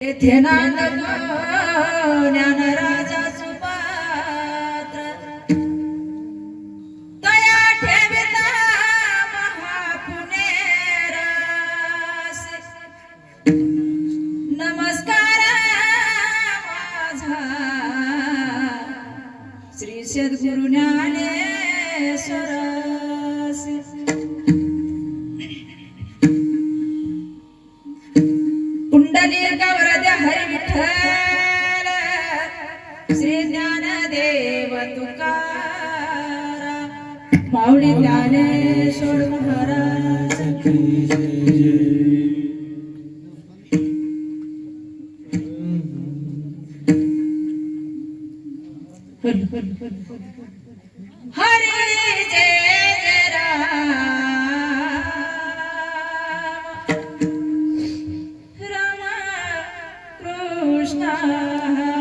येथे नांदतो ज्ञानराजा सुपात्र तया ठेविता महापुणेरास नमस्कार माझा श्री सद्गुरु ज्ञानेश्वरास कुंडली गौरद्या हरी विठ्ठल श्री ज्ञानदेव तुकाराम माऊली ज्ञानेश्वर महाराज की हरी जय जय राम कृष्ण